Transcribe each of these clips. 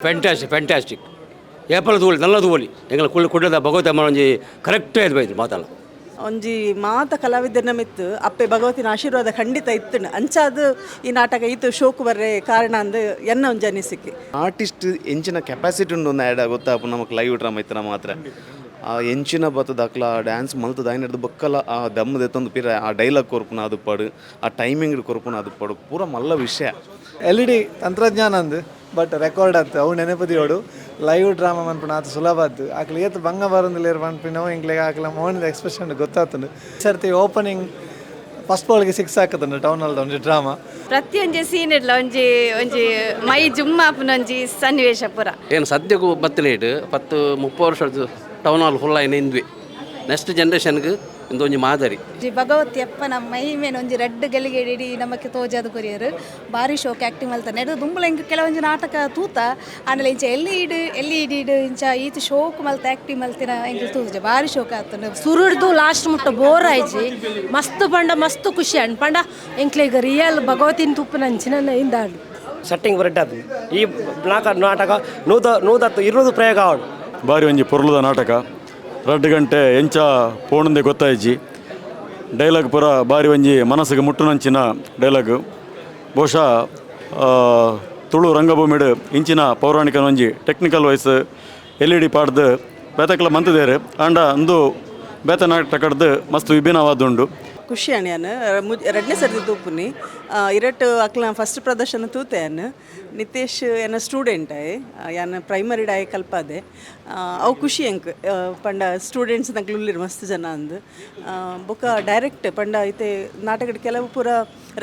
Fantastic apple ತೂಲಿ ನಲ್ಲ ತೂಲಿ ಎಂಗಳ ಕುಳ್ಳದ ಭಗವತ ಒಂಜಿ correct ಆಯ್ತು ಮಾತಲ್ಲ ಒಂಜಿ ಮಾತ ಕಲಾವಿದನ ಮಿತ್ತು ಅಪ್ಪೆ ಭಗವತಿನ ಆಶೀರ್ವಾದ ಖಂಡಿತ ಇತ್ತು ಅಂಚಾದು ಈ ನಾಟಕ ಈತು ಶೋಕು ಬರ್ರೆ ಕಾರಣ ಅಂದು ಎನ್ನ ಒಂಜಿ ಅನಿಸಿಕೆ ಆರ್ಟಿಸ್ಟ್ ಎಂಚಿನ ಕೆಪಾಸಿಟಿ ಉಂಡು ಒಂದು ಆ್ಯಡ್ ಗೊತ್ತಾಪ ನಮಗೆ ಲೈವ್ ಡ್ರಾಮಾ ಇತ್ತು ಮಾತ್ರ ಆ ಎಂಚಿನ ಬತ್ತದ ಅಕ್ಲ ಡ್ಯಾನ್ಸ್ ಮಲ್ತದ ಹಿಡಿದು ಬಕ್ಕಲ ಆ ದಮ್ಮದ ಎತ್ತೊಂದು ಪಿರ ಆ ಡೈಲಾಗ್ ಕೊರ್ಪುನ ಅದು ಪಡು ಆ ಟೈಮಿಂಗ್ ಕೊರ್ಪುನ ಅದು ಪಡು ಪೂರ ಮಲ್ಲ ವಿಷಯ LED ತಂತ್ರಜ್ಞಾನ ಅಂದು ಬಟ್ ರೆಕಾರ್ಡ್ ಆಯ್ತು ಅವು ನೆನಪದಿಯೋಡು ಲೈವ್ ಡ್ರಾಮಾ ಮನ್ಪುಣ ಅದು ಸುಲಭ ಆಯ್ತು ಆಕಲಿ ಏತು ಭಂಗ ಬರೋದಿಲ್ಲ ಮನ್ಪಿನೋ ಇಂಗ್ಲಿಗೆ ಆಕಲ ಮೋಹನದ ಎಕ್ಸ್ಪ್ರೆಷನ್ ಗೊತ್ತಾಗ್ತದೆ ಸರ್ತಿ ಓಪನಿಂಗ್ ಫಸ್ಟ್ ಬಾಲ್ಗೆ 6 ಹಾಕತ್ತಂಡು ಟೌನ್ ಹಾಲ್ದ ಒಂಜಿ ಡ್ರಾಮಾ ಪ್ರತಿಯೊಂದು ಸೀನ್ ಇಡ್ಲ ಒಂಜಿ ಒಂಜಿ ಮೈ ಜುಮ್ಮ ಆಪುನ ಒಂಜಿ ಸನ್ನಿವೇಶ ಪೂರ ಏನು ಸದ್ಯಕ್ಕೂ ಬತ್ತಲೇಟ್ 10-30 ವರ್ಷದ ಟೌನ್ ಹಾಲ್ ಫುಲ್ ಆಯ್ನ ಇಂದ್ವಿ ನೆಕ್ಸ್ಟ್ ಜನ್ರೇಷನ್ಗೆ ಇಂದೊಂಜಿ ಮಾದರಿ ಭಗವತಿ ಅಪ್ಪನ ಮಹಿಮೇನ ಒಂಜಿ ರೆಡ್ ಗೆಲಿಗೆ ಇಡೀ ನಮಕ್ಕೆ ತೋಜಾದ ಕೊರಿಯರು ಭಾರಿ ಶೋಕ್ ಆ್ಯಕ್ಟಿಂಗ್ ಮಲ್ತಾನೆ ಅದು ದುಂಬುಲ ಇಂಕ ಕೆಲವೊಂಜಿ ನಾಟಕ ತೂತ ಆಮೇಲೆ ಇಂಚ ಎಲ್ಲಿ ಇಡು ಇಂಚ ಈತ ಶೋಕ್ ಮಲ್ತ ಆ್ಯಕ್ಟಿಂಗ್ ಮಲ್ತಿನ ಇಂಕ ತೂಜ ಭಾರಿ ಶೋಕ್ ಆಗ್ತಾನೆ ಸುರುಡ್ದು ಲಾಸ್ಟ್ ಮುಟ್ಟ ಬೋರ್ ಆಯ್ಜಿ ಮಸ್ತ್ ಪಂಡ ಮಸ್ತ್ ಖುಷಿ ಅಣ್ಣ ಪಂಡ ಇಂಕ್ಲಿಗ ರಿಯಲ್ ಭಗವತಿನ ತುಪ್ಪು ನಂಚಿನ ಇಂದಾಡು ಸೆಟ್ಟಿಂಗ್ ಬರಟ್ಟದು ಈ ನಾಟಕ ನೂದತ್ತು 20 ಪ್ರಯೋಗ ಅವಳು ಬಾರಿ ಒಂಜಿ ಪೊರ್ಲುದ ನಾಟಕ 2 ಗಂಟೆ ಎಂಚ ಪೋಣಂದೆ ಗೊತ್ತಾಯ್ಜಿ ಡೈಲಾಗ್ ಪೂರ ಬಾರಿ ಒಂಜಿ ಮನಸ್ಸಿಗೆ ಮುಟ್ಟುನಂಚಿನ ಡೈಲಾಗ್ ಬಹುಶಃ ತುಳು ರಂಗಭೂಮಿಡ್ ಇಂಚಿನ ಪೌರಾಣಿಕ ಒಂಜಿ ಟೆಕ್ನಿಕಲ್ ವೈಸ್ LED ಪಾಡ್ದು ಬೇತಕ್ಲ ಮಂತದೇರು ಆಂಡ ಅಂದು ಬೇತ ನಾಟಕಡ್ದು ಮಸ್ತ್ ವಿಭಿನ್ನವಾದುಂಡು ಖುಷಿ ಅಣ್ಣ ಎರಡನೇ ಸರ್ತಿ ತೂಪುನಿ ಇರಟ್ಟು ಅಕ್ಲ ಫಸ್ಟ್ ಪ್ರದರ್ಶನ ತೂತೆಯನ್ ನಿತೇಶ್ ಏನ ಸ್ಟೂಡೆಂಟ್ ಯಾನ ಪ್ರೈಮರಿ ಡಾಯ್ ಕಲ್ಪದೆ ಅವು ಖುಷಿ ಅಂಕ್ ಪಂಡ ಸ್ಟೂಡೆಂಟ್ಸ್ ನಂಗೆ ಮಸ್ತ್ ಜನ ಅಂದು ಬೊಕ್ಕ ಡೈರೆಕ್ಟ್ ಪಂಡ ಐತೆ ನಾಟಕದ ಕೆಲವು ಪೂರ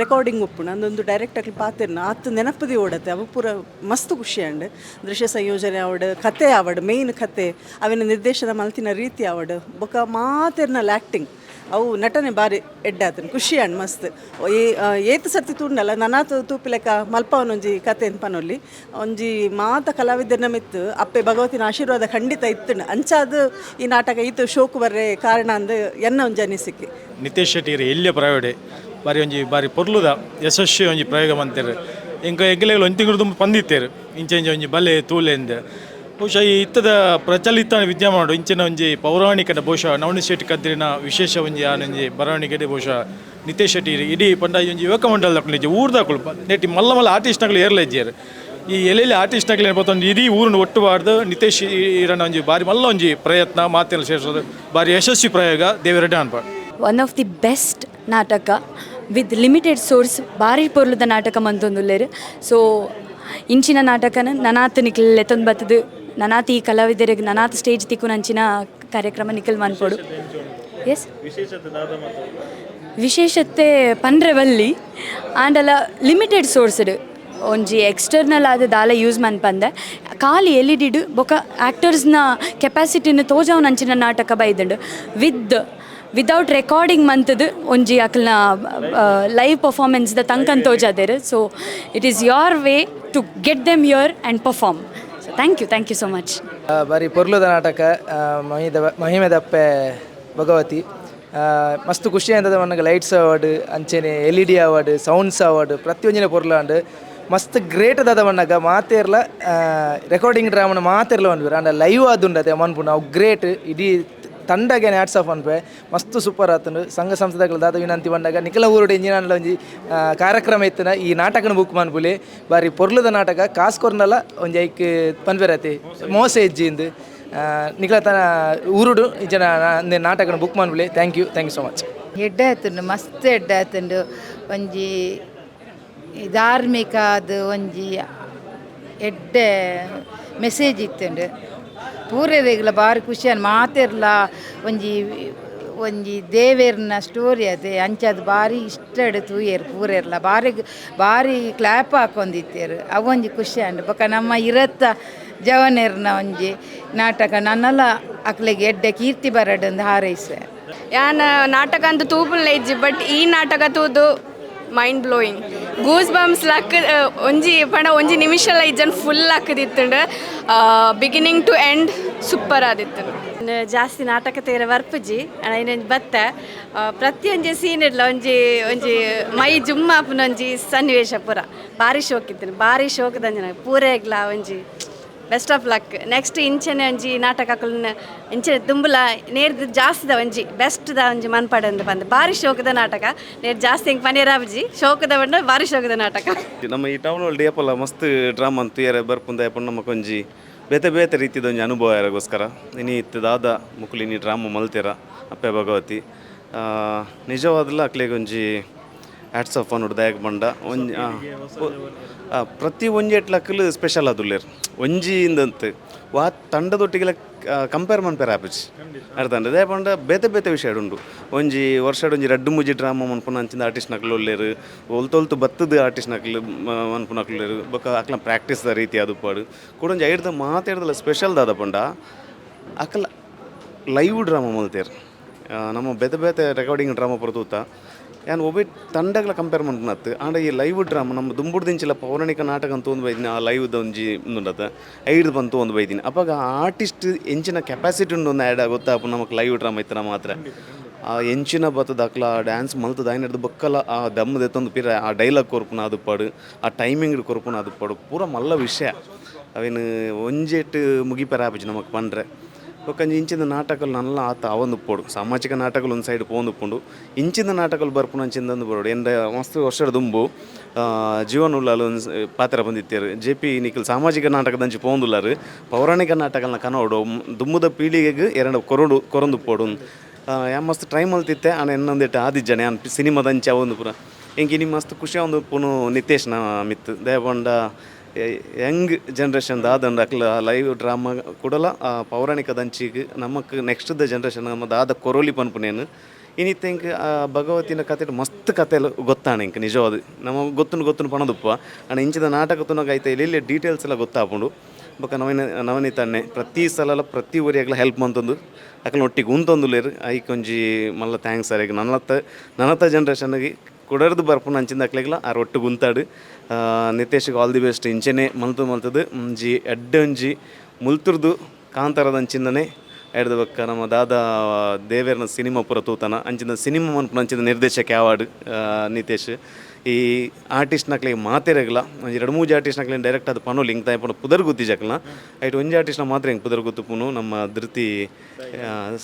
ರೆಕಾರ್ಡಿಂಗ್ ಉಪ್ಪುಣ ಅಂದೊಂದು ಡೈರೆಕ್ಟ್ ಅಕ್ಲಿ ಪಾತಿರ್ನ ಆತು ನೆನಪದಿ ಓಡತ್ತೆ ಅವು ಪೂರ ಮಸ್ತ್ ಖುಷಿ ಅಂಡ್ ದೃಶ್ಯ ಸಂಯೋಜನೆ ಆವಡ್ ಕತೆ ಆವಡ್ ಮೇಯ್ನ್ ಕತೆ ಅವಿನ ನಿರ್ದೇಶನ ಮಲ್ತಿನ ರೀತಿ ಆವಡ್ ಬೊಕ್ಕ ಮಾತಿರ್ನಲ್ಲ ಆ್ಯಕ್ಟಿಂಗ್ ಅವು ನಟನೆ ಬಾರಿ ಎಡ್ಡಾತನ ಖುಷಿ ಅಣ್ಣ ಮಸ್ತ್ ಏತು ಸರ್ತಿ ತೂಂಡಲ್ಲ ನನಾತು ತೂಪಿಲೆಕ್ಕ ಮಲ್ಪವನೊಂಜಿ ಕತೆ ಪನೊಲ್ಲಿ ಒಂಜಿ ಮಾತ ಕಲಾವಿದನ ಮಿತ್ತು ಅಪ್ಪೆ ಭಗವತಿನ ಆಶೀರ್ವಾದ ಖಂಡಿತ ಇತ್ತು ಅಂಚಾದು ಈ ನಾಟಕ ಈತು ಶೋಕು ಬರ್ರೆ ಕಾರಣ ಅಂದು ಎನ್ನ ಒಂಜಿ ಅನಿಸಿಕೆ ನಿತೇಶ್ ಶೆಟ್ಟಿ ಇರ ಎಲ್ಲಿಯ ಪ್ರಯೋಗ ಬಾರಿ ಪೊರ್ಲುದ ಯಶಸ್ವಿ ಒಂಜಿ ಪ್ರಯೋಗ ಮಂತೇರು ಇಂಕ ಎಗ್ಲೆಗಳು ಒಂದು ತಿಂಗಳು ತುಂಬ ಪಂದಿತ್ತೇರು ಇಂಚೆ ಒಂಜಿ ಬಲೆ ತೂಲೆಂದು ಬಹುಶಃ ಈ ಇತ್ತದ ಪ್ರಚಲಿತ ವಿದ್ಯಮಾನ ಇಂಚಿನ ಒಂಜಿ ಪೌರಾಣಿಕದ ಬಹುಶಃ ನವನೀತ್ ಶೆಟ್ಟಿ ಕದ್ರಿನ ವಿಶೇಷ ಒಂಜಿ ಆನೊಂಜಿ ಬರವಣಿಗೆ ಬಹುಶಃ ನಿತೇಶ್ ಶೆಟ್ಟಿ ಇಡೀ ಪಂಡ ಒಂಜಿ ಯುವಕ ಮಂಡಲ ದಾಖಲೆ ಊರ್ದಾಕುಲ್ಪ ನೆಟ್ಟಿ ಮಲ್ಲ ಆರ್ಟಿಸ್ಟ್ನಗಳು ಏರ್ಲೆಜ್ಜೇರು ಈ ಎಲ್ಲೆಲ್ಲಿ ಆರ್ಟಿಸ್ಟ್ನಗಳು ಏನಪ್ಪತ್ತೊಂದು ಇಡೀ ಊರನ್ನು ಒಟ್ಟುಬಾರ್ದು ನಿತೇಶ್ ಇರನ ಒಂಜಿ ಬಾರಿ ಮಲ್ಲ ಒಂಜಿ ಪ್ರಯತ್ನ ಮಾತೆಲ್ಲ ಸೇರಿಸೋದು ಬಾರಿ ಯಶಸ್ವಿ ಪ್ರಯೋಗ ದೇವರೆಡ್ಡೆ ಅನ್ಪಾಡು ಒನ್ ಆಫ್ ದಿ ಬೆಸ್ಟ್ ನಾಟಕ ವಿತ್ ಲಿಮಿಟೆಡ್ ಸೋರ್ಸ್ ಬಾರಿ ಪೊರ್ಲುದ ನಾಟಕ ಮಂತೊಂದುಲ್ಲೇರು ಸೊ ಇಂಚಿನ ನಾಟಕನ ನನಾತ್ ನಿಖಿಲ್ ಎತ್ತೊಂದು ಬತ್ತದು ನನಾತ್ ಈ ಕಲಾವಿದರಿಗೆ ನನಾತ್ ಸ್ಟೇಜ್ ತಿಕ್ಕು ನಂಚಿನ ಕಾರ್ಯಕ್ರಮ ನಿಖಿಲ್ ಮನ್ಪೋಡು ಎಸ್ ವಿಶೇಷತೆ ಪಂಡ್ರೆವಲ್ಲಿ ಆಂಡಲ ಲಿಮಿಟೆಡ್ ಸೋರ್ಸ್ಡ್ ಒಂಜಿ ಎಕ್ಸ್ಟರ್ನಲ್ ಆದ ದಾಲ ಯೂಸ್ ಮನ್ಪಂದೆ ಖಾಲಿ LED ಬೊಕ ಆ್ಯಕ್ಟರ್ಸ್ನ ಕೆಪಾಸಿಟಿನ ತೋಜಾವ್ ನಂಚಿನ ನಾಟಕ ಬೈದಂಡು ವಿದೌಟ್ ರೆಕಾರ್ಡಿಂಗ್ ಮಂತದ್ದು ಒಂಜಿ ಅಕ್ಲನ ಲೈವ್ ಪರ್ಫಾರ್ಮೆನ್ಸ್ದ ತಂಕನ್ ತೋಜಾದೇರು so it is your way to get them here and perform so thank you so much ಬಾರಿ ಪೊರ್ಲುದ ನಾಟಕ ಮಹಿಮೇದ ಅಪ್ಪೆ ಭಗವತಿ ಮಸ್ತ್ ಖುಷಿ ಅಂತದ ನನಗೆ ಲೈಟ್ಸ್ ಅವಾರ್ಡ್ ಅಂಚೆನೆ LED ಅವಾರ್ಡ್ ಸೌಂಡ್ಸ್ ಅವಾರ್ಡ್ ಪ್ರತಿಯೊಂದಿನ ಪೊರ್ಲಾಂಡ್ ಮಸ್ತ್ ಗ್ರೇಟ್ ಅದಾದ ಮಣ್ಣಗ ಮಾತೇರ್ಲ ರೆಕಾರ್ಡಿಂಗ್ ಡ್ರಾಮನ ಮಾತೇರ್ಲ ಬಂದ್ಬಿರ ಅಂಡ ಲೈವ್ ಆದುಂಡದೆ ಮನ್ಪುನ ಅವು ಗ್ರೇಟ್ ಇಡೀ ತಂಡಗೆ ಹ್ಯಾಟ್ಸ್ ಆಫ್ ಅನ್ಪೆ ಮಸ್ತ್ ಸೂಪರ್ ಆತನು ಸಂಘ ಸಂಸ್ಥೆಗಳ ದಾದ ವಿನಂತಿ ಬಂದಾಗ ನಿಖಲ ಊರುಡು ಇಂಜಿನ ಒಂಜಿ ಕಾರ್ಯಕ್ರಮ ಇತ್ತನ ಈ ನಾಟಕನ ಬುಕ್ ಮನ್ಪುಲಿ ಬಾರಿ ಪೊರ್ಲುದ ನಾಟಕ ಕಾಸ್ಕೊರ್ನಲ್ಲ ಒಂಜಿ ಐಕ್ ಪನ್ಪೆರತಿ ಮೋಸ ಹೆಜ್ಜಿಂದು ನಿಖಲ ತನ ಊರುಡು ಇಂಜನ ನಾಟಕನ ಬುಕ್ ಮನ್ಪುಲಿ ಥ್ಯಾಂಕ್ ಯು ಸೊ ಮಚ್ ಎಡ್ಡ ಆತುಂಡು ಮಸ್ತ್ ಎಡ್ಡ ಆತುಂಡು ಒಂಜಿ ಧಾರ್ಮಿಕ ಅದು ಒಂಜಿ ಎಡ್ಡ ಮೆಸೇಜ್ ಇತ್ತುಂಡು ಪೂರೆರೆಗ್ಲ ಬಾರಿ ಖುಷಿ ಮಾತಿರ್ಲ ಒಂಜಿ ದೇವೇರ್ನ ಸ್ಟೋರಿ ಅದೇ ಅಂಚದು ಬಾರಿ ಇಷ್ಟ ತೂಯೇರು ಪೂರೆರ್ಲ ಬಾರಿ ಕ್ಲಾಪ್ ಹಾಕೊಂಡಿತ್ತೇರು ಅವೊಂಜಿ ಖುಷಿ ಅಂಡು ಬೊಕ ನಮ್ಮ ಇರತ್ತ ಜವನೇರ್ನ ಒಂಜಿ ನಾಟಕ ನನ್ನೆಲ್ಲ ಅಕ್ಲೆಗೆ ಎಡ್ಡೆ ಕೀರ್ತಿ ಬರಡಂದು ಹಾರೈಸೆ ಯಾನ ನಾಟಕ ಅಂತ ತೂಪುಲ್ಲ ಇಜ್ಜಿ ಬಟ್ ಈ ನಾಟಕ ತೂದು ಮೈಂಡ್ ಬ್ಲೋಯಿಂಗ್ ಗೂಸ್ ಬಂಪ್ಸ್ ಒಂಜಿ ನಿಮಿಷಲ್ಲ ಇಜ್ಜನ್ ಫುಲ್ ಹಾಕದಿತ್ತಂಡು ಬಿಗಿನಿಂಗ್ ಟು ಎಂಡ್ ಸೂಪರ್ ಆದಿತ್ತು ಜಾಸ್ತಿ ನಾಟಕ ತೇರ ವರ್ಪುಜಿ ಇನ್ನೊಂದು ಬತ್ತ ಪ್ರತಿಯೊಂದು ಸೀನ್ ಇಡ್ಲ ಒಂಜಿ ಮೈ ಜುಮ್ಮ ಆಪುನ ಒಂಜಿ ಸನ್ನಿವೇಶ ಪೂರ ಭಾರಿ ಶೋಕ್ ಇತ್ತು ಭಾರಿ ಶೋಕದಂಜನ ಪೂರ ಇಗ್ಲ ಒಂಜಿ ಬೆಸ್ಟ್ ಆಫ್ ಲಕ್. ನೆಕ್ಸ್ಟ್ ಇಂಚನೆ ಒಂಜಿ ನಾಟಕಕ್ಕಲ್ನ ಇಂಚನೆ ತುಂಬಲ ನೇರ್ದು ಜಾಸ್ತಿದ ಒಂಜಿ ಬೆಸ್ಟ್ದ ಒಂಜಿ ಮನ್ಪಡೆ ಬಂದು ಭಾರಿ ಶೋಕದ ನಾಟಕ ನೇರ್ ಜಾಸ್ತಿ ಹೆಂಗೆ ಪನೇರಾಬ್ಜಿ ಶೋಕದ ಬಂದು ಭಾರಿ ಶೋಕದ ನಾಟಕ. ನಮ್ಮ ಈ ಟೌನ್ ಒಳ್ಳೆ ಏಪಲ್ಲ ಮಸ್ತ್ ಡ್ರಾಮಾ ಅಂತ ಯಾರ ಬರ್ಪುಂದ ಏಪಣ್ಣ ನಮಗೆ ಒಂಜಿ ಬೇತೆ ಬೇತೆ ರೀತಿದ ಒಂಜಿ ಅನುಭವ ಯಾರಿಗೋಸ್ಕರ ಇನಿ ಇತ್ತದಾದ ಮುಕ್ಲಿ ನೀ ಡ್ರಾಮಾ ಮಲ್ತೀರ ಅಪ್ಪೆ ಭಗವತಿ ನಿಜವಾದಲ್ಲ ಅಕ್ಲಿಗೆ ಒಂಜಿ ಹ್ಯಾಟ್ಸ್ ಆಫ್ ಅನ್ನೋದು ದಯಕ್ಕೆ ಬಂಡ ಒಂಜಿ ಪ್ರತಿ ಒಂಜಿ ಎಟ್ಲಕ್ಕಲು ಸ್ಪೆಷಲ್ ಅದುಲ್ಲೇರು ಒಂಜಿಂದಂತ ವಾ ತಂಡದೊಟ್ಟಿಗೆಲ್ಲ ಕಂಪೇರ್ ಮನ್ಪೇರ್ ಆಪೇಜ್ ಅರ್ಥ ದಯ ಪಂಡ ಬೇತೆ ಬೇತೆ ವಿಷಯ ಉಂಡು ಒಂಜಿ ವರ್ಷಡ್ ಒಂಜಿ ರಡ್ಡು ಮುಜಿ ಡ್ರಾಮಾ ಮನ್ಪುನ ಅಂಚಿಂದ ಆರ್ಟಿಸ್ಟ್ ನಕ್ಲು ಒಲ್ಲೇರು ಒಲ್ತೊಲ್ತು ಬತ್ತದ ಆರ್ಟಿಸ್ಟ್ ನಕ್ಲು ಮನ್ಪುನಕ್ಲೇರು ಬೊಕ್ಕ ಅಕ್ಲ ಪ್ರಾಕ್ಟೀಸ್ದ ರೀತಿ ಅದು ಪಾಡು ಕೂಡ ಒಂಜಿ ಐಡ್ದ ಮಾತಾಡ್ದಲ್ಲ ಸ್ಪೆಷಲ್ ದಾದ ಪಂಡ ಅಕ್ಲ ಲೈವ್ ಡ್ರಾಮಾ ಮಲ್ತೇರು ನಮ್ಮ ಬೇತೆ ಬೇತೆ ರೆಕಾರ್ಡಿಂಗ್ ಡ್ರಾಮಾ ಪುರತೂತ ಏನು ಒಬ್ಬ ತಂಡಗಳ ಕಂಪೇರ್ ಮಾಡ್ನತ್ತು ಆಂಡ ಈ ಲೈವ್ ಡ್ರಾಮಾ ನಮ್ಮ ದುಂಬುಡ್ದಿಂಚಿಲ್ಲ ಪೌರಾಣಿಕ ನಾಟಕ ಅಂತ ಒಂದು ಬೈದಿನಿ ಆ ಲೈವ್ದ ಒಂಜಿ ಉಂಡತ ಐದು ಬಂತು ಒಂದು ಬೈದಿನಿ ಅಪ್ಪಾಗ ಆರ್ಟಿಸ್ಟ್ ಎಂಚಿನ ಕೆಪಾಸಿಟಿ ಉಂಡು ಒಂದು ಆ್ಯಡ್ ಗೊತ್ತಾಪ ನಮಗೆ ಲೈವ್ ಡ್ರಾಮಾ ಇತ್ತನ ಮಾತ್ರ ಆ ಎಂಚಿನ ಬತ್ತದ ಅಕ್ಲ ಡ್ಯಾನ್ಸ್ ಮಲ್ತದ ಐನಡ್ದು ಬಕ್ಕಲ ಆ ದಮ್ಮದ ಎತ್ತೊಂದು ಪಿರ ಆ ಡೈಲಾಗ್ ಕೊರ್ಪುನ ಅದು ಪಾಡು ಆ ಟೈಮಿಂಗ್ ಕೊರ್ಪುನ ಅದು ಪಾಡು ಪೂರ ಮಲ್ಲ ವಿಷಯ ಅವೇನು ಒಂಜೆಟ್ಟು ಮುಗಿಪೇರ ಆಪೇಜ್ ನಮಗೆ ಪಂಡ್ರೆ ಒಕ್ಕಂಜಿ ಇಂಚಿನ ನಾಟಕಗಳು ನಲ್ಲ ಆತ ಅವೊಂದು ಪೋಡು ಸಾಮಾಜಿಕ ನಾಟಕಗಳು ಒಂದು ಸೈಡ್ ಪೋಂದು ಪುಂಡು ಇಂಚಿನ ನಾಟಕಗಳು ಬರ್ಪುಣ ಅಂಚಿಂದು ಬರೋಡು ಎಂದ ಮಸ್ತ್ ವರ್ಷದ ದುಂಬು ಜೀವನ ಉಳ್ಳಲು ಒಂದು ಪಾತ್ರ ಬಂದಿತ್ತೇರು JP ನಿಖಿಲ್ ಸಾಮಾಜಿಕ ನಾಟಕದಂಚಿ ಪೋಂದುಲ್ಲಾರು ಪೌರಾಣಿಕ ನಾಟಕಗಳನ್ನ ಕನೋಡು ದುಂಬುದ ಪೀಳಿಗೆಗೆ ಎರಡು ಕೊರೊಂದು ಪೋಡು ಮಸ್ತ್ ಟ್ರೈ ಮಲ್ತಿತ್ತೆ ಆನೆ ಇನ್ನೊಂದಿಟ್ಟು ಆದಿಜ್ಜನೆ ಸಿನಿಮಾದಂಚಿ ಅವೊಂದು ಪುರ ಇಂಕಿ ಮಸ್ತ್ ಖುಷಿ ಒಂದು ಪುನು ನಿತೇಶ್ನ ಮಿತ್ ದಯಪಂಡ ಯಂಗ್ ಜನ್ರೇಷನ್ ದಾದಂಡು ಅಕ್ಲ ಲೈವ್ ಡ್ರಾಮಾ ಕೂಡಲ ಪೌರಾಣಿಕ ದಂಚಿಗೆ ನಮಗೆ ನೆಕ್ಸ್ಟ್ ಜನ್ರೇಷನ್ ನಮ್ಮ ದಾದ ಕೊರೋಲಿ ಪನ್ಪುನೇನು ಇನ್ನಿತ್ತ ಇಂಕ ಭಗವತಿನ ಕತೆ ಮಸ್ತ್ ಕತೆಲು ಗೊತ್ತಾಣ ಇಂಕ ನಿಜವಾದ ನಮಗೆ ಗೊತ್ತು ಪಣದುಪ್ಪ ಅಣ್ಣ ಇಂಚಿದ ನಾಟಕ ತುನಗ ಆಯ್ತಾ ಇಲ್ಲಿ ಡೀಟೇಲ್ಸ್ ಎಲ್ಲ ಗೊತ್ತಾಪುಂಡು ಬೊಕ್ಕ ನವನೀತನ್ನೇ ಪ್ರತಿ ಸಲ ಪ್ರತಿ ಊರಿಯಾಗಲ ಹೆಲ್ಪ್ ಮಂತಂದು ಅಕ್ಲ ಒಟ್ಟಿಗೆ ಉಂತೊಂದುಲೇರು ಐಕೊಂಜಿ ಮಲ್ಲ ಥ್ಯಾಂಕ್ಸ್ ಸರಿಯಾಗಿ ನನ್ನತ್ತ ಜನ್ರೇಷನ್ಗೆ ಕುಡರ್ದು ಬರ್ಪುನ ಅಂಚಿಂದ ಅಕ್ಲೆಗ್ಲ ಆರು ಒಟ್ಟು ಗುಂತಾಡು ನಿತೇಶ್ಗೆ ಆಲ್ ದಿ ಬೆಸ್ಟ್ ಇಂಚೆನೆ ಮಲ್ತದು ಒಂಜಿ ಒಂಜಿ ಮುಲ್ತುರ್ದು ಕಾಂತಾರದ ಅಂಚಿಂದನೇ ಎಡ್ದು ಬಕ್ಕ ನಮ್ಮ ದಾದ ದೇವೇರ್ನ ಸಿನಿಮಾ ಪೂರ ತೂತನ ಅಂಚಿಂದ ಸಿನಿಮಾ ಮನ್ಪುನ ಅಂಚಿಂದ ನಿರ್ದೇಶಕ ಅವಾರ್ಡ್ ನಿತೇಶ್ ಈ ಆರ್ಟಿಸ್ಟ್ ನಕ್ಲಿಗೆ ಮಾತೇರಗಲ ಒಂಜಿ 2-3 ಆರ್ಟಿಸ್ಟ್ ನಕ್ಲಿಗೆ ಡೈರೆಕ್ಟ್ ಅದು ಪನೋಲಿ ಹಿಂಗೆ ತಾಯ್ಪಣ ಪುದರ್ ಗುತ್ತಿಜಕ್ಲ ಐಟ್ ಒಂಜಿ ಆರ್ಟಿಸ್ಟ್ನ ಮಾತ್ರ ಹಿಂಗೆ ಪುದರ್ ಗುತ್ತುಪುನು ನಮ್ಮ ಧೃತಿ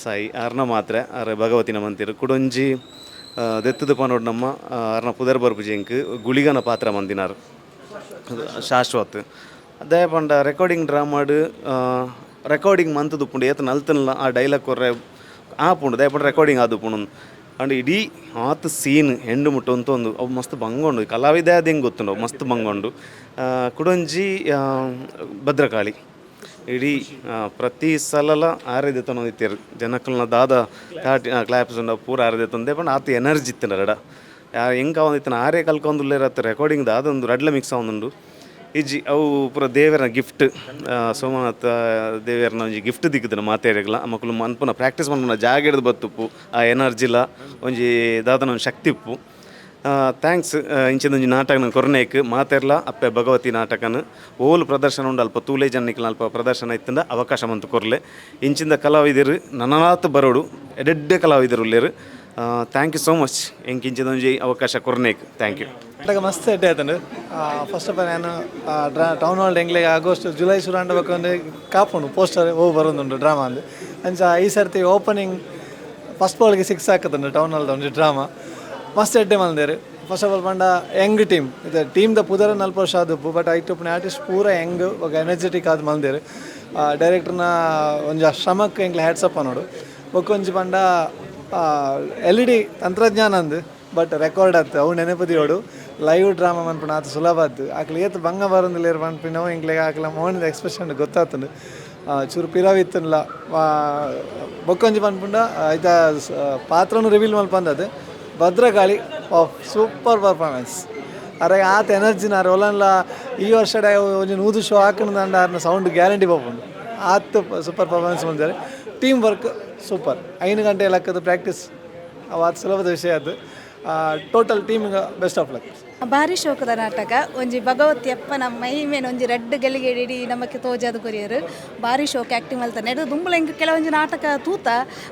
ಸಾಯಿ ಅರ್ನ ಮಾತ್ರ ಅರೆ ಭಗವತಿನ ಮಂತಿರು ಕುಡೊಂಜಿ ದೆತ್ತದ ಪನೋಡು ನಮ್ಮ ಅರ್ನ ಪುದರ್ ಬರ್ಪುಜಿಂಕ್ ಗುಳಿಗನ ಪಾತ್ರ ಮಂದಿನಾರು ಶಾಶ್ವತ್ ಅದೇ ಪಂಡ ರೆಕಾರ್ಡಿಂಗ್ ಡ್ರಾಮಾಡು ರೆಕಾರ್ಡಿಂಗ್ ಮಂತದು ಪುಂಡು ಏತ ನಲ್ತನಲ್ಲ ಆ ಡೈಲಾಗ್ ಕೊರ್ರೆ ಆಪುಂಡು ದಯಪಂಡ ರೆಕಾರ್ಡಿಂಗ್ ಆದು ಪುಂಡು ಅಂಡ್ ಇಡೀ ಆತ ಸೀನ್ ಹೆಂಡು ಮುಟ್ಟು ಅಂತೊಂದು ಅವು ಮಸ್ತ್ ಬಂಗೊಂಡು ಕಲಾವಿದ ಅದು ಹೆಂಗೆ ಗೊತ್ತುಂಡು ಮಸ್ತ್ ಬಂಗೊಂಡು ಕುಡೊಂಜಿ ಭದ್ರಕಾಳಿ ಇಡೀ ಪ್ರತಿ ಸಲ ಆರೈದೆ ತಂದಿತ್ತೇರು ಜನಕ್ಕಲ್ನ ದಾದ ಕ್ಲಾಪ್ಸ್ ಉಂಡ ಪೂರ ಆರೈದೆ ತಂದೆ ಪಂಡ ಆತ ಎನರ್ಜಿ ಇತ್ತಿನ ರಡ ಹೆಂಗೆ ಅವಂದಿತ್ತನ ಆರೇ ಕಲ್ಕೊಂದುಲ್ಲೇರತ್ತ ರೆಕಾರ್ಡಿಂಗ್ ಅದೊಂದು ರಡ್ಲ ಮಿಕ್ಸ್ ಆವೊಂದುಂಡು ಇಜ್ಜಿ ಅವು ಪೂರ ದೇವರ ಗಿಫ್ಟ್ ಸೋಮನಾಥ ದೇವರನ ಒಂಜಿ ಗಿಫ್ಟ್ ದಿಕ್ಕದನ ಮಾತೇರಿಗಲ ಮಕ್ಕಳು ಮನ್ಪುನ ಪ್ರಾಕ್ಟೀಸ್ ಮನ್ಪುನ ಜಾಗ ಹಿಡ್ದು ಬತ್ತುಪ್ಪು ಆ ಎನರ್ಜಿಲ ಒಂಜಿ ದಾದನ ಒಂದು ಶಕ್ತಿ ಉಪ್ಪು ಥ್ಯಾಂಕ್ಸ್ ಇಂಚಿದೊಂಜಿ ನಾಟಕನ ಕೊರ್ನೇಕ್ ಮಾತೆರ್ಲ ಅಪ್ಪೆ ಭಗವತಿ ನಾಟಕನ ಓಲು ಪ್ರದರ್ಶನ ಉಂಡು ಅಲ್ಪ ತೂಲೆ ಜನ್ನಿಕ್ಲ ಅಲ್ಪ ಪ್ರದರ್ಶನ ಇತ್ತಂದ ಅವಕಾಶ ಮಂತು ಕೊರ್ಲೆ ಇಂಚಿಂದ ಕಲಾವಿದರು ನನ್ನನಾತ್ ಬರೋಡು ಎಡೆಡ್ಡೆ ಕಲಾವಿದರು ಉಳ್ಳೇರು ಥ್ಯಾಂಕ್ ಯು ಸೋ ಮಚ್ ಎಂಕ್ ಇಂಚಿದೊಂಜಿ ಅವಕಾಶ ಕೊರ್ನೇಕ್ ಥ್ಯಾಂಕ್ ಯು ನಾಟಕ ಮಸ್ತ್ ಎಡ್ಡೆ ಆಯ್ತಂಡು ಫಸ್ಟ್ ಆಫ್ ಆಲ್ ನಾನು ಟೌನ್ ಹಾಲ್ ಎಂಗ್ಲೆಗೆ ಆಗಸ್ಟ್ ಜುಲೈ ಶುರು ಅಂಡಬೇಕಂದ್ರೆ ಕಾಪುಂಡು ಪೋಸ್ಟರ್ ಹೋಗಿ ಬರೋದುಂಡು ಡ್ರಾಮಾ ಅಂದು ಅಂಚ ಈ ಸರ್ತಿ ಓಪನಿಂಗ್ ಫಸ್ಟ್ ಬಾಲ್ಗೆ 6 ಹಾಕತ್ತಂಡು ಟೌನ್ ಹಾಲ್ದ ಒಂದು ಡ್ರಾಮಾ ಮಸ್ತ್ ಎಡ್ಡೆ ಮಲ್ದೇರು ಫಸ್ಟ್ ಆಫ್ ಆಲ್ ಪಂಡ ಯಂಗ್ ಟೀಮ್ ಇದು ಟೀಮ್ದ ಪುದರ 4 ವರ್ಷ ಆದಪ್ಪು ಬಟ್ ಐಟುಪ್ನ ಆರ್ಟಿಸ್ಟ್ ಪೂರ ಯಂಗ್ ఒక ಎನರ್ಜೆಟಿಕ್ ಆದ ಮಲ್ದೇರು ಡೈರೆಕ್ಟರ್ನ ಒಂಜಿ ಶ್ರಮಕ್ಕೆ ಎಂಗ್ಲ ಹ್ಯಾಟ್ಸಪ್ ಅನ್ನೋಡು ಬೊಕ್ಕೊಂಜಿ ಪಂಡ LED ತಂತ್ರಜ್ಞಾನ ಅಂದು ಬಟ್ ರೆಕಾರ್ಡ್ ಆಯ್ತು ಅವು ನೆನಪದಿಯೋಡು ಲೈವ್ ಡ್ರಾಮಾ ಮನ್ಪುಣ ಆತ ಸುಲಭ ಆಯ್ತು ಆಕಲಿ ಏತು ಬಂಗ ಬರೋದಿಲ್ಲ ಮನ್ಪಿನವು ಇಂಗ್ಲಿಗೆ ಆಕಲ ಮೋಹನದ ಎಕ್ಸ್ಪ್ರೆಷನ್ ಗೊತ್ತಾತಂಡು ಚೂರು ಪಿರಾವಿತ್ತಲ್ಲ ಬೊಕ್ಕೊಂಜಿ ಪನ್ಪುಂಡ ಐತ ಪಾತ್ರನು ರಿವೀಲ್ ಮಲ್ಪಂದದು ಭದ್ರಕಾಳಿ ಸೂಪರ್ ಪರ್ಫಾರ್ಮೆನ್ಸ್ ಅರೆ ಆತ ಎನರ್ಜಿನ ಅರೆ ಒಲನ್ಲ ಈ ವರ್ಷ ಒಂಜಿ 100 ಶೋ ಹಾಕೊಂಡ್ ಅರ್ನ ಸೌಂಡ್ ಗ್ಯಾರಂಟಿ ಪೋಪುಂಡು ಆತ ಸೂಪರ್ ಪರ್ಫಾರ್ಮೆನ್ಸ್ ಬಂದಿದ್ದಾರೆ ಟೀಮ್ ವರ್ಕ್ ಸೂಪರ್ 5 ಗಂಟೆ ಲೆಕ್ಕದ ಪ್ರಾಕ್ಟೀಸ್ ಅದು ಸುಲಭದ ವಿಷಯ ಅದು ಟೋಟಲ್ ಟೀಮಿಗೆ ಬೆಸ್ಟ್ ಆಫ್ ಲಕ್ ಭಾರಿ ಶೋಕದ ನಾಟಕ ಒಂಜಿ ಭಗವತಿ ಅಪ್ಪನ ಮಹಿಮೇನ ಒಂಜಿ ರೆಡ್ ಗೆಲಿಗೆ ಇಡೀ ನಮಕ್ಕೆ ತೋಜಾದ ಕೊರಿಯರು ಭಾರಿ ಶೋಕ ಆ್ಯಕ್ಟಿಂಗ್ ಮಲ್ತಾನೆ ಎಡು ದುಂಬುಲ ಇಂಕ ಕೆಲವೊಂಜಿ ನಾಟಕ ತೂತ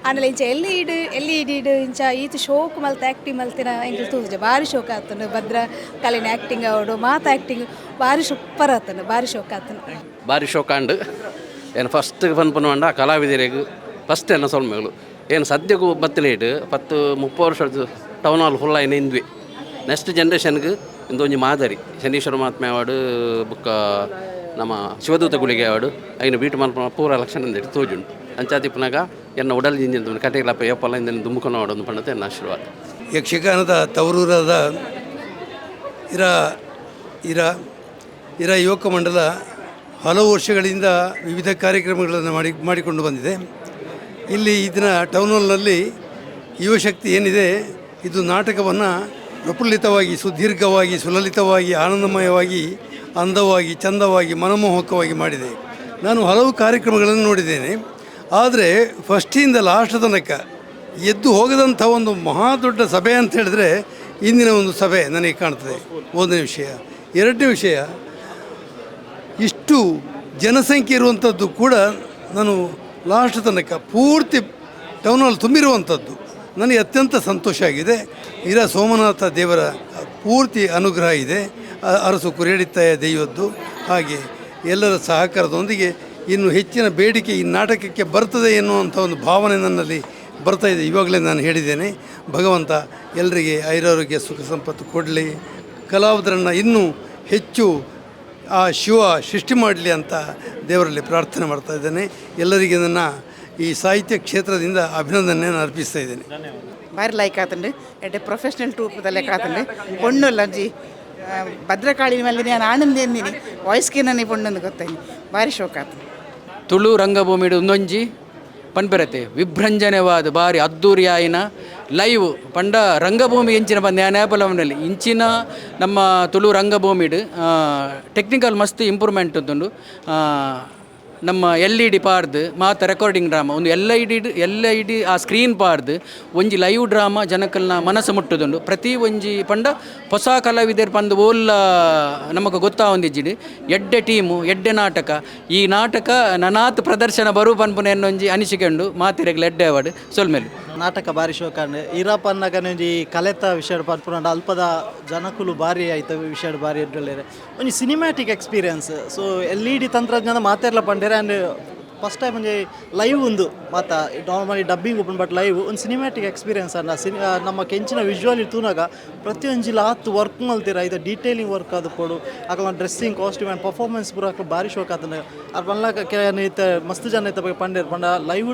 ಆಮೇಲೆ ಇಂಚ ಎಲ್ಲಿ ಇಡೀಡು ಇಂಚ ಈತ ಶೋಕ್ ಮಲ್ತ ಆ್ಯಕ್ಟಿಂಗ್ ಮಲ್ತಿನ ಇಂಕ ತೂಜ ಭಾರಿ ಶೋಕ ಆತನು ಭದ್ರ ಕಲಿನ ಆ್ಯಕ್ಟಿಂಗ್ ಅವಡು ಮಾತು ಆ್ಯಕ್ಟಿಂಗ್ ಭಾರಿ ಸೂಪರ್ ಆತನು ಭಾರಿ ಶೋಕ ಆತನು ಭಾರಿ ಶೋಕಾಂಡ್ ಏನು ಫಸ್ಟ್ ಪನ್ಪುನಂಡ ಕಲಾವಿದರಿಗೆ ಫಸ್ಟ್ ಎನ್ನ ಸೊಲ್ಮೆಗಳು ಏನು ಸದ್ಯಕ್ಕೂ ಬತ್ತಲೇಟ್ 10-30 ವರ್ಷದ ಟೌನ್ ಹಾಲ್ ಫುಲ್ ಆಯ್ನ ಇಂದ್ವಿ ನೆಕ್ಸ್ಟ್ ಜನ್ರೇಷನ್ಗೆ ಇಂದೊಂದು ಮಾದರಿ ಶನೀಶ್ವರ ಮಹಾತ್ಮೆ ಅವಾರ್ಡು ಬುಕ್ಕ ನಮ್ಮ ಶಿವದೂತ ಗುಳಿಗೆ ಅವಾರ್ಡು ಐನು ಬೀಟ್ ಮಲ್ಪ ಪೂರ ಲಕ್ಷಣ ಅಂದೇಳಿ ತೋಜುಂಡು ಅಂಚಾತಿಪ್ಪನಾಗ ಎನ್ನ ಉಡಲ್ ಜಿಂಜಿನ ಕಟೆಗಳಪ್ಪ ಯಪ್ಪಲ್ಲ ಇಂದ ದುಮ್ಮುಖನ ಅವಾರ್ಡು ಪಂಡತೆ ಎನ್ನ ಆಶೀರ್ವಾದ. ಯಕ್ಷಗಾನದ ತವರೂರಾದ ಇರ ಯುವಕ ಮಂಡಲ ಹಲವು ವರ್ಷಗಳಿಂದ ವಿವಿಧ ಕಾರ್ಯಕ್ರಮಗಳನ್ನು ಮಾಡಿಕೊಂಡು ಬಂದಿದೆ. ಇಲ್ಲಿ ಇದನ್ನ ಟೌನ್ ಹಾಲ್ನಲ್ಲಿ ಯುವಶಕ್ತಿ ಏನಿದೆ ಇದು ನಾಟಕವನ್ನು ಪ್ರಫುಲ್ಲಿತವಾಗಿ ಸುದೀರ್ಘವಾಗಿ ಸುಲಲಿತವಾಗಿ ಆನಂದಮಯವಾಗಿ ಅಂದವಾಗಿ ಚಂದವಾಗಿ ಮನಮೋಹಕವಾಗಿ ಮಾಡಿದೆ. ನಾನು ಹಲವು ಕಾರ್ಯಕ್ರಮಗಳನ್ನು ನೋಡಿದ್ದೇನೆ. ಆದರೆ ಫಸ್ಟಿಂದ ಲಾಸ್ಟ್ ತನಕ ಎದ್ದು ಹೋಗದಂಥ ಒಂದು ಮಹಾ ದೊಡ್ಡ ಸಭೆ ಅಂತ ಹೇಳಿದ್ರೆ ಇಂದಿನ ಒಂದು ಸಭೆ ನನಗೆ ಕಾಣ್ತದೆ. ಒಂದನೇ ವಿಷಯ. ಎರಡನೇ ವಿಷಯ, ಇಷ್ಟು ಜನಸಂಖ್ಯೆ ಇರುವಂಥದ್ದು ಕೂಡ ನಾನು ಲಾಸ್ಟ್ ತನಕ ಪೂರ್ತಿ ಟೌನ್ ಹಾಲ್ ತುಂಬಿರುವಂಥದ್ದು ನನಗೆ ಅತ್ಯಂತ ಸಂತೋಷ ಆಗಿದೆ. ಸೋಮನಾಥ ದೇವರ ಪೂರ್ತಿ ಅನುಗ್ರಹ ಇದೆ. ಅರಸು ಕುರಿಯಡಿತಾಯ ದೈವದ್ದು. ಹಾಗೆ ಎಲ್ಲರ ಸಹಕಾರದೊಂದಿಗೆ ಇನ್ನು ಹೆಚ್ಚಿನ ಬೇಡಿಕೆ ಈ ನಾಟಕಕ್ಕೆ ಬರ್ತದೆ ಎನ್ನುವಂಥ ಒಂದು ಭಾವನೆ ನನ್ನಲ್ಲಿ ಬರ್ತಾಯಿದೆ. ಇವಾಗಲೇ ನಾನು ಹೇಳಿದ್ದೇನೆ, ಭಗವಂತ ಎಲ್ಲರಿಗೆ ಐರಾರೋಗ್ಯ ಸುಖ ಸಂಪತ್ತು ಕೊಡಲಿ, ಕಲಾವಿದರನ್ನು ಇನ್ನೂ ಹೆಚ್ಚು ಆ ಶಿವ ಸೃಷ್ಟಿ ಮಾಡಲಿ ಅಂತ ದೇವರಲ್ಲಿ ಪ್ರಾರ್ಥನೆ ಮಾಡ್ತಾ ಇದ್ದೇನೆ. ಎಲ್ಲರಿಗೆ ನನ್ನ ಈ ಸಾಹಿತ್ಯ ಕ್ಷೇತ್ರದಿಂದ ಅಭಿನಂದನೆಯನ್ನು ಅರ್ಪಿಸ್ತಾ ಇದ್ದೇನೆ. ಭಾರಿ ಲೈಕ್ ಆತಂಡು ಎಡ್ಡೆ ಪ್ರೊಫೆಷ್ನಲ್ ಟೂಪ್ದಲ್ಲೇ ಕಾತಂಡು ಪೊಣ್ಣುಲ್ಲ ಅಂಜಿ ಭದ್ರಕಾಳಿ ಮೇಲೆ ನಾನು ಆನಂದ ಎಂದಿನಿ ವಾಯ್ಸ್ಗೆ ನನಗೆ ಪೊಣ್ಣೊಂದು ಗೊತ್ತಾಯ್ತು. ಭಾರಿ ಶೋಕ ಆತು. ತುಳು ರಂಗಭೂಮಿಡು ಒಂದೊಂಜಿ ಪನ್ಪೆರತೆ ವಿಭ್ರಂಜನೆವಾದ ಭಾರಿ ಅದ್ದೂರಿ ಆಯಿನ ಲೈವ್ ಪಂಡ ರಂಗಭೂಮಿ ಎಂಚಿನ ಬಂದ ನ್ಯಾಪಲವನಲ್ಲಿ ಇಂಚಿನ ನಮ್ಮ ತುಳು ರಂಗಭೂಮಿಡು ಟೆಕ್ನಿಕಲ್ ಮಸ್ತ್ ಇಂಪ್ರೂವ್ಮೆಂಟ್ ಉಂಟು. ನಮ್ಮ LED ಪಾರ್ದು ಮಾತ ರೆಕಾರ್ಡಿಂಗ್ ಡ್ರಾಮಾ ಒಂದು LED ಆ ಸ್ಕ್ರೀನ್ ಪಾರ್ದು ಒಂಜಿ ಲೈವ್ ಡ್ರಾಮಾ ಜನಕಲ್ನ ಮನಸ್ಸು ಮುಟ್ಟುದುಂಡು. ಪ್ರತಿ ಒಂಜಿ ಪಂಡ ಹೊಸ ಕಲಾವಿದರು ಪಂದು ಓಲ್ಲ ನಮಗೆ ಗೊತ್ತಾವೊಂದಿಜ್ಜಿಡು ಎಡ್ಡೆ ಟೀಮು ಎಡ್ಡೆ ನಾಟಕ. ಈ ನಾಟಕ ನನಾತ್ ಪ್ರದರ್ಶನ ಬರು ಪನ್ಪುನ ಎನ್ನೊಂಜಿ ಅನಿಸಿಕೆಂಡು ಮಾತಿರೆಗ್ಲ ಎಡ್ಡೆ ಅವಾರ್ಡ್ ಸೊಲ್ಮೇಲೆ ನಾಟಕ ಭಾರಿ ಶೋಕಂಡು ಈರಪ್ಪನ್ನಗನೊಂಜಿ ಕಲೆತ ವಿಷಯ ಪನ್ಪುನ ಅಲ್ಪದ ಜನಕುಲು ಭಾರಿ ಆಯ್ತು ವಿಷಯ ಭಾರಿ ಎಡ್ಡೊಳ್ಳೆರೆ ಒಂಜಿ ಸಿನಿಮ್ಯಾಟಿಕ್ ಎಕ್ಸ್ಪೀರಿಯನ್ಸ್. ಸೊ LED ತಂತ್ರಜ್ಞಾನ ಮಾತೆರ್ಲ ಪಂಡೇರೆ ಆ್ಯಂಡ್ ಫಸ್ಟ್ ಟೈಮ್ ಒಂಜಿ ಲೈವ್ ಉಂದು ಮಾತ normally dubbing open but live ಒಂದು ಸಿನಿಮ್ಯಾಟಿಕ್ ಎಕ್ಸ್ಪೀರಿಯನ್ಸ್ ಅನ್ನ ನಮ್ಮ ಕೆಂಚಿನ ವಿಜುವಲ್ ತೂನಾಗ ಪ್ರತಿಯೊಂಜಿಲ ಹತ್ತು ವರ್ಕ್ ಮಲ್ತೀರ ಇದು ಡೀಟೇಲಿಂಗ್ ವರ್ಕ್ ಅದು ಕೊಡು ಆಕಲ ಡ್ರೆಸ್ಸಿಂಗ್ ಕಾಸ್ಟ್ಯೂಮ್ ಆ್ಯಂಡ್ ಪರ್ಫಾರ್ಮೆನ್ಸ್ ಪೂರ ಭಾರಿ ಶೋಕ ಆತನ ಅದು ಬಂದ್ಲಾಕ ಕೆಲ ಮಸ್ತ್ ಜನ ಐತ ಪಂಡೇರ್ ಪಂಡ ಲೈವ್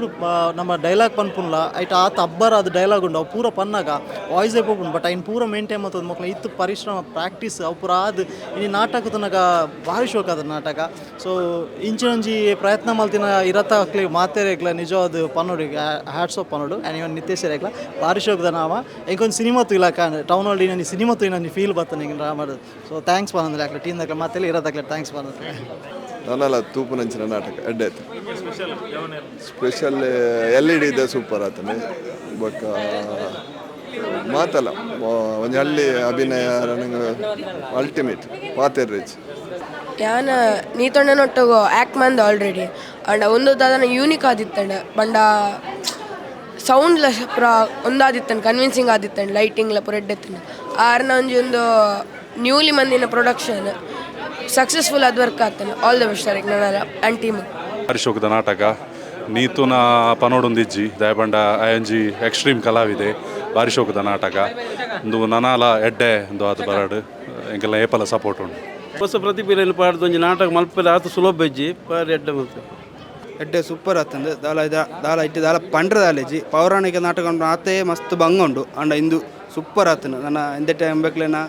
ನಮ್ಮ ಡೈಲಾಗ್ ಪನ್ಪುನ್ಲ ಐಟ ಆತ ಅಬ್ಬರ ಅದು ಡೈಲಾಗ್ ಉಂಡು ಅವು ಪೂರ ಪನ್ನಾಗ ವಾಯ್ಸ್ ಐಪೋಪುಂಡು ಬಟ್ ಐನ್ ಪೂರ ಮೇಂಟೈನ್ ಮಾಡ್ತದೆ ಮಕ್ಕಳು ಇತ್ತು ಪರಿಶ್ರಮ ಪ್ರಾಕ್ಟೀಸ್ ಅವು ಪೂರ ಅದು ಇನ್ನು ನಾಟಕ ತನಕ ಭಾರಿ ಶೋಕ ಅದ ನಾಟಕ. ಸೊ ಇಂಚಿನೊಂಜಿ ಪ್ರಯತ್ನ ಮಲ್ತಿನ ಇರತ್ತ ಮಾತೇರೆಗ್ಲ ನಿಜವಾದ ಪನ್ನೋಡಿಗೆ ಹ್ಯಾಟ್ಸ್ ಆಫ್ ಪನ್ನೋಡು ಆ್ಯಂಡ್ ಇವನ್ ನಿತೇಶ್ ರೇಗ್ಲ ಭಾರಿ ಶೋಕದ ನಾಮ ಇಂಕೊಂದು ಸಿನಿಮಾ ತುಯಿಲ ಟೌನ್ ಹಾಲ್ ನಾನು ಸಿನಿಮಾ ತುಯಿ ನಾನು ಫೀಲ್ ಬರ್ತಾನೆ ಹಿಂಗೆ ಡ್ರಾಮಾದು. ಸೊ ಥ್ಯಾಂಕ್ಸ್ ಪನ್ನಂದ್ರೆ ಆಗ್ಲ ಟೀಮ್ ದಾಗ್ಲ ಮಾತೆಲ್ಲ ಇರೋದಾಗ್ಲ ಥ್ಯಾಂಕ್ಸ್ ಪನ್ನಂದ್ರೆ ನನ್ನಲ್ಲ ತೂಪು ನಂಚಿನ ನಾಟಕ ಎಡ್ಡಾಯ್ತು ಸ್ಪೆಷಲ್ LED ಇದೆ ಸೂಪರ್ ಆತನೆ ಬೊಕ್ಕ ಮಾತಲ್ಲ ಒಂದು ಹಳ್ಳಿ ಅಭಿನಯ ನನಗೆ ಅಲ್ಟಿಮೇಟ್ ಪಾತೇರ್ ರಿಚ್ ಯಾನ ನೀತೊಂಡನೊಟ್ಟಗೋ ಆ್ಯಕ್ಟ್ ಮಂದ್ ಆಲ್ರೆಡಿ ಅಂಡ ಒಂದು ದಾದನ ಯೂನಿಕ್ ಆದಿತ್ತಂಡ ಬಂಡ ಸೌಂಡ್ಲ ಪೂರ ಒಂದಾದಿತ್ತಂಡು ಕನ್ವಿನ್ಸಿಂಗ್ ಆದಿತ್ತಂಡು ಲೈಟಿಂಗ್ಲ ಪೂರ ಎಡ್ಡೆತ್ತಂಡು ಆರ್ನ ಒಂಜಿ ಒಂದು ನ್ಯೂಲಿ ಮಂದಿನ ಪ್ರೊಡಕ್ಷನ್ ಸಕ್ಸಸ್ಫುಲ್ ಅದು ವರ್ಕ್ ಆಗ್ತಾನೆ. ಆಲ್ ದ ಬೆಸ್ಟ್ ಸರ್ ನನ್ನ ಆ್ಯಂಡ್ ಟೀಮ್. ಹರಿಶೋಕದ ನಾಟಕ ನೀತುನ ಪನೋಡೊಂದಿಜ್ಜಿ ದಯಬಂಡ ಅಯಂಜಿ ಎಕ್ಸ್ಟ್ರೀಮ್ ಕಲಾವಿದೆ ಭಾರಿ ಶೋಕದ ನಾಟಕ ಒಂದು ನನಾಲ ಎಡ್ಡೆ ಒಂದು ಅದು ಬರಡು ಎಂಗೆಲ್ಲ ಏಪಲ ಸಪೋರ್ಟ್ ಉಂಟು. ಹೊಸ ಪ್ರತಿಭೆಯಲ್ಲಿ ಪಾಡ್ದು ಒಂಜಿ ನಾಟಕ ಮಲ್ಪದ ಆತು ಸುಲಭ ಇಜ್ಜಿ ಪಾರಿ ಎಡ್ಡೆ ಮಲ್ಪೆ ಎಡ್ಡೆ ಸೂಪರ್ ಆತಂದು ದಾಲ ಇಟ್ಟು ದಾಲ ಪಂಡ್ರ ದಾಲೇಜಿ ಪೌರಾಣಿಕ ನಾಟಕ ಉಂಟು ಆತೇ ಮಸ್ತ್ ಭಂಗ ಉಂಡು ಅಂಡ ಇಂದು ಸೂಪರ್ ಆತನು ನನ್ನ ಎಂದೆ ಟೈಮ್ ಬೇಕಲೇನ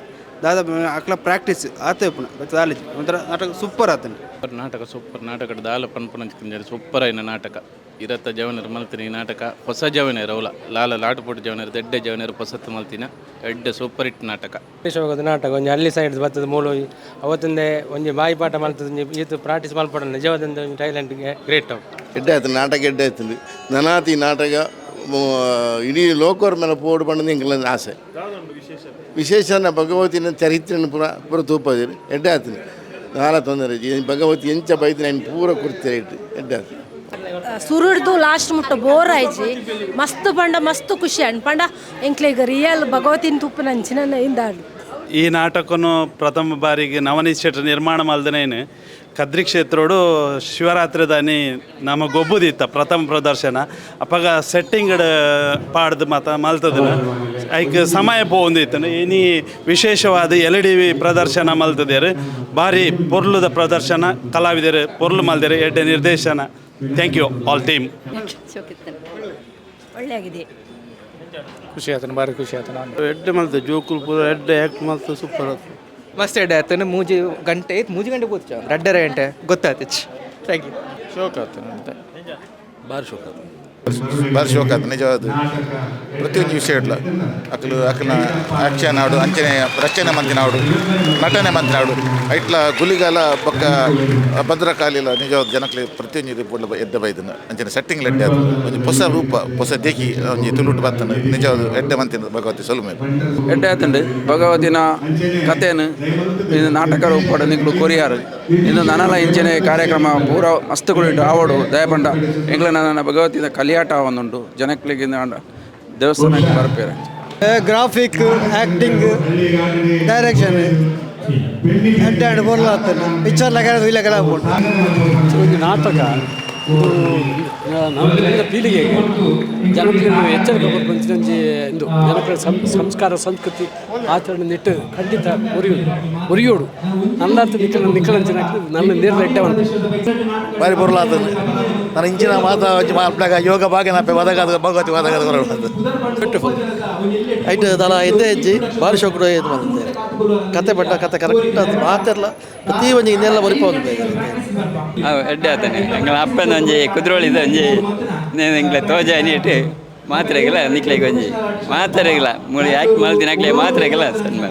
ದಾದ ಅಕ್ಲ ಪ್ರಾಕ್ಟೀಸ್ ಆತೇ ಪುಣ ದಾಲೇಜಿ ಒಂಥರ ನಾಟಕ ಸೂಪರ್ ಆತನು. ನಾಟಕ ಸೂಪರ್ ನಾಟಕ ದಾಲ ಪನ್ಪುನ ಸೂಪರ್ ಆಯ್ನ ನಾಟಕ ಇರತ್ತ ಜವನರು ಮಲ್ತಿನ ಈ ನಾಟಕ ಹೊಸ ಜವನೇರು ಅವಲ ಲಾಲ ಲಾಟಪೋಟು ಜವನರು ದೆಡ್ಡೆ ಜವನರು ಹೊಸತ್ತು ಮಲ್ತಿನ ಎಡ್ಡೆ ಸೂಪರ್ ಹಿಟ್ ನಾಟಕ. ಹೋಗೋದು ನಾಟಕ ಒಂಜಿ ಹಳ್ಳಿ ಸೈಡ್ ಬರ್ತದೆ ಮೂಲ ಅವತ್ತೊಂದೇ ಒಂಜಿ ಬಾಯಿ ಪಾಠ ಮಲ್ತದೆ ಈತು ಪ್ರಾಕ್ಟೀಸ್ ಮಲ್ಪಡ ನಿಜವಾದಂಥ ಒಂದು ಟ್ಯಾಲೆಂಟ್ಗೆ ಗ್ರೇಟ್ ಅವು ಎಡ್ಡೆ ಆಯ್ತು ನಾಟಕ ಎಡ್ಡೆ ಆಯ್ತಂದು ನನಾತಿ ನಾಟಕ ಇಡೀ ಲೋಕವ್ರ ಮೇಲೆ ಪೋಡು ಪಂಡದು ಎಂಕಲ ಆಸೆ ವಿಶೇಷನ ಭಗವತಿನ ಚರಿತ್ರೆನ ಪೂರ ತೂಪದಿರು ಎಡ್ಡೆ ಆಯ್ತು ನಾಲ ತೊಂದರೆ ಭಗವತಿ ಎಂಚ ಬೈತಿನ ఆయన ಪೂರ ಕುರ್ತಾರೆ ಇಟ್ಟು ಎಡ್ಡೆ ಆಯ್ತು ಸುರುಡ್ದು ಲಾಸ್ಟ್ ಮುಟ್ಟ ಬೋರ್ ಆಯ್ಜಿ ಮಸ್ತ್ ಪಂಡ ಮಸ್ತ್ ಖುಷಿ ಅಣ್ಣ ಪಂಡ ಎಂಕ್ಲೆಗ ರಿಯಲ್ ಭಗವತಿನ ತುಪ್ಪು ನಂಚಿನ ಇಂದಾಡು ಈ ನಾಟಕನು ಪ್ರಥಮ ಬಾರಿಗೆ ನವನೀತ್ ಶೆಟ್ಟಿ ನಿರ್ಮಾಣ ಮಲ್ದನೇನು ಕದ್ರಿ ಕ್ಷೇತ್ರೋಡು ಶಿವರಾತ್ರಿ ದಾನಿ ನಮ್ಮ ಗೊಬ್ಬುದಿತ್ತ ಪ್ರಥಮ ಪ್ರದರ್ಶನ ಅಪ್ಪಾಗ ಸೆಟ್ಟಿಂಗ್ ಪಾಡ್ದು ಮಲ್ತದ ಐಕ್ ಸಮಯ ಪೋಂದಿತ್ತು ಇನಿ ವಿಶೇಷವಾದ LED ಪ್ರದರ್ಶನ ಮಲ್ತದೇರು ಭಾರಿ ಪೊರ್ಲುದ ಪ್ರದರ್ಶನ ಕಲಾವಿದರು ಪೊರ್ಲು ಮಲ್ದೇರು ಎಡ್ಡೆ ನಿರ್ದೇಶನ ಥ್ಯಾಂಕ್ ಯು ಆಲ್ ಟೀಮ್ ಒಳ್ಳೆ ಆಗಿದೆ ಖುಷಿ ಆಯ್ತು ಭಾರಿ ಖುಷಿ ಆಯ್ತು ಎಡ್ಡೆ ಮಲ್ತು ಜೋಕುಲ್ ಪೂರ ಎಡ್ಡೆ ಆ್ಯಕ್ಟ್ ಮಲ್ತು ಸೂಪರ್ ಆಯ್ತು ಮಸ್ತ್ ಎಡ್ಡೆ ಆಯ್ತು ಮೂಜಿ ಗಂಟೆ ಬೋತು 2:30 ಗಂಟೆ ಗೊತ್ತಾಯ್ತು ಥ್ಯಾಂಕ್ ಯು ಶೋಕ್ ಆಯ್ತು ಅಂತ ಭಾರಿ ಶೋಕ್ ಆಯ್ತು ಭಾರಿ ಶೋಕ್ ಆಯ್ತು ನಿಜವಾದ ಪ್ರತಿಯೊಂದು ವಿಷಯ ಇಡ್ಲ ಅಕ್ಕನ ಆ್ಯಕ್ಷನ್ ಆಡು ಅಂಚನೆ ರಚನೆ ಮಂತಿನಾಡು ನಟನೆ ಮಂತಿನಾಡು ಐಟ್ಲ ಗುಲಿಗಾಲ ಬೊಕ್ಕ ಭದ್ರಕಾಲಿಲ ನಿಜವಾದ ಜನಕ್ಕೆ ಪ್ರತಿಯೊಂದು ಇದು ಎದ್ದ ಬೈದನು ಅಂಚನೆ ಸೆಟ್ಟಿಂಗ್ ಲೆಡ್ಡೆ ಅದು ಒಂದು ಹೊಸ ರೂಪ ಹೊಸ ದೇಕಿ ಒಂಜಿ ತುಳುಟು ಬರ್ತನು ನಿಜವಾದ ಎಡ್ಡೆ ಮಂತಿನ ಭಗವತಿ ಸೊಲ್ಮೆ ಎಡ್ಡೆ ಆತಂಡು ಭಗವತಿನ ಕಥೆನು ಇದು ನಾಟಕ ರೂಪಡ ನಿಗಳು ಕೊರಿಯಾರು ಇನ್ನು ನನಲ ಇಂಚಿನ ಕಾರ್ಯಕ್ರಮ ಪೂರ ಮಸ್ತುಗಳು ಆವಡು ದಯಪಂಡ ಎಂಗ್ಲ ನನ್ನ ಭಗವತಿನ ಕಲಿಯಾಟ ಒಂದುಂಟು ಜನಕ್ಲಿಗೆ ದೇವಸ್ಥಾನಕ್ಕೆ ಬರ್ಪೇರೆ ಗ್ರಾಫಿಕ್ ಆ್ಯಕ್ಟಿಂಗ್ ಡೈರೆಕ್ಷನ್ ಎಡ್ಡೆ ಬೋರ್ಲಾಗ್ತದೆ ಪಿಕ್ಚರ್ ಲೆಕ್ಕ ಒಂದು ನಾಟಕ ನಮ್ಮ ಪೀಳಿಗೆಗೆ ಜನಕ್ಕೆ ಎಚ್ಚರಿಕೆ ಕೊಟ್ಟು ಇಂದು ಜನಗಳ ಸಂಸ್ಕಾರ ಸಂಸ್ಕೃತಿ ಆಚರಣೆ ನೆಟ್ಟು ಖಂಡಿತ ಮುರಿಯೋಡು ನನ್ನರ್ಥ ನಿಖಲಂಚಿನ ನನ್ನ ನೇರ ಎಡ್ಡೆ ಬಾರಿ ಬರಲಾತದೆ ನಾನು ಇಂಚಿನ ಮಾತಾಗ ಯೋಗ ಭಾಗನಪ್ಪೆ ಒದಗಾದ ಭಗವತಿ ಒದಗಾದ ಬ್ಯೂಟಿಫುಲ್ ಐಟ್ ದಲ ಎಂದೇ ಹೆಜ್ಜಿ ಭಾರಿ ಶೋಕ ಇದು ಬಂದಿದ್ದೇನೆ ಕತೆ ಬಟ್ಟ ಕತೆ ಕರೆಕ್ಟ್ ಅದು ಮಾತೆಲ್ಲ ಪ್ರತಿ ಒಂಜಿ ಇನ್ನೆಲ್ಲ ಬರಿಪ ಒಂದು ಎಡ್ಡೆ ಆತನೆ ಎಂಗಳ ಅಪ್ಪನ ಒಂಜಿ ಕುದ್ರೋಳಿದ ಒಂಜಿ ಎಂಗ್ಲ ತೋಜ ನೀಟ್ ಮಾತ್ರೆಗಿಲ್ಲ ನಿಕ್ಲೆಗೆ ಒಂಜಿ ಮಾತ್ರೆಗಿಲ್ಲ ಮುಳಿ ಹಾಕಿ ಮಲ್ದಿನ ಹಾಕ್ಲೆ ಮಾತ್ರೆಗಿಲ್ಲ ಸಣ್ಣ